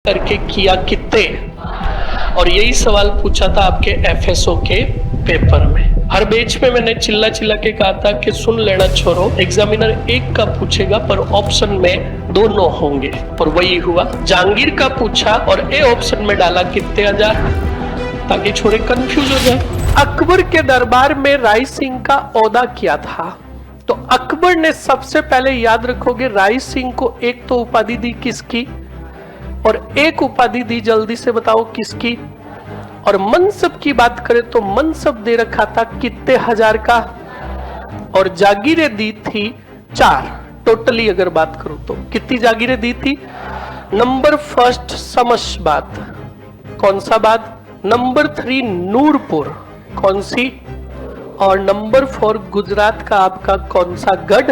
करके किया कितने, और यही सवाल पूछा था आपके एफएसओ के पेपर में। हर बेच में मैंने चिल्ला चिल्ला के कहा था कि सुन लेना छोरो, एग्जामिनर एक का पूछेगा पर ऑप्शन में दोनों होंगे, और वही हुआ। जहांगीर का पूछा और ए ऑप्शन में डाला कितने हजार, ताकि छोरे कंफ्यूज हो जाए। अकबर के दरबार में राय सिंह का ओहदा क्या था? तो अकबर ने सबसे पहले, याद रखोगे, राय सिंह को एक तो उपाधि दी किसकी, और एक उपाधि दी, जल्दी से बताओ किसकी। और मनसब की बात करें तो मनसब दे रखा था कितने हजार का, और जागीरें दी थी 4 टोटली। अगर बात करूं तो कितनी जागीरें दी थी? नंबर फर्स्ट समशबाद, कौन सा बाद? नंबर 3 नूरपुर, कौन सी? और नंबर 4 गुजरात का आपका कौन सा गढ़,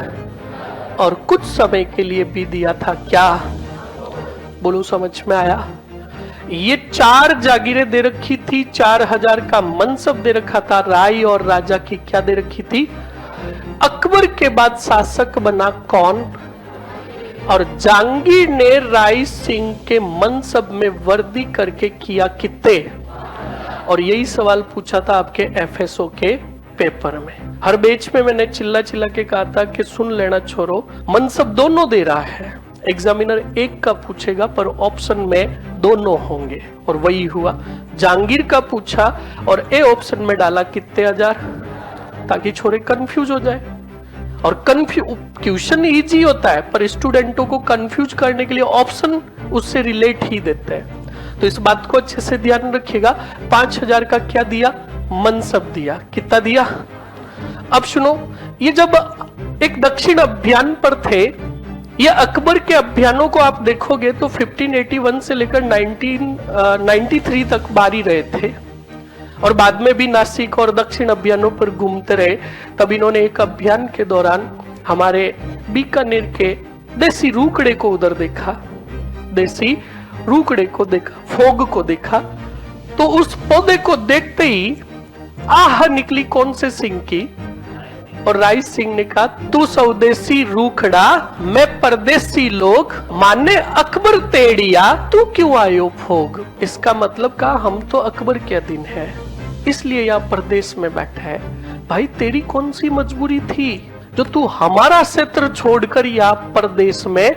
और कुछ समय के लिए भी दिया था क्या? बोलो, समझ में आया? ये 4 जागीरें दे रखी थी, 4000 का मनसब दे रखा था, राय और राजा की क्या दे रखी थी? अकबर के बाद शासक बना कौन? और जहांगीर ने राय सिंह के मनसब में वर्दी करके किया कितने, और यही सवाल पूछा था आपके एफएसओ के पेपर में। हर बेच में मैंने चिल्ला चिल्ला के कहा था कि सुन लेना छोरो, मनसब दोनों दे रहा है, एग्जामिनर एक का पूछेगा पर ऑप्शन में दोनों होंगे, और वही हुआ। जहांगीर का पूछा और ए ऑप्शन में डाला कितने हजार, ताकि छोरे कंफ्यूज हो जाए। और क्वेश्चन इजी होता है, पर स्टूडेंटों को कंफ्यूज करने के लिए ऑप्शन उससे रिलेट ही देते हैं। तो इस बात को अच्छे से ध्यान रखिएगा। 5000 का क्या दिया? मनसब दिया। कितना दिया? अब सुनो, ये जब एक दक्षिण अभियान पर थे, ये अकबर के अभियानों को आप देखोगे तो 1581 से लेकर 1993 तक बारी रहे थे, और बाद में भी नासिक और दक्षिण अभियानों पर घूमते रहे। तब इन्होंने एक अभियान के दौरान हमारे बीकानेर के देसी रूकड़े को उधर देखा, देसी रूकड़े को देखा, फोग को देखा। तो उस पौधे को देखते ही आह निकली कौन से सिंह की, और राय सिंह ने कहा, तू स्वदेशी रूखड़ा, मैं परदेसी लोग, माने अकबर तेड़िया, तू क्यों आयो फोग। इसका मतलब कहा, हम तो अकबर के अधीन है, इसलिए यहाँ परदेश में बैठा है। भाई, तेरी कौन सी मजबूरी थी जो तू हमारा क्षेत्र छोड़कर यहाँ परदेश में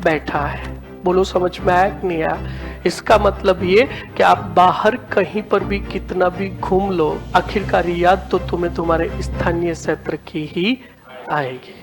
बैठा है? बोलो, समझ में आया कि नहीं आया? इसका मतलब ये कि आप बाहर कहीं पर भी कितना भी घूम लो, आखिरकार याद तो तुम्हें तुम्हारे स्थानीय क्षेत्र की ही आएगी।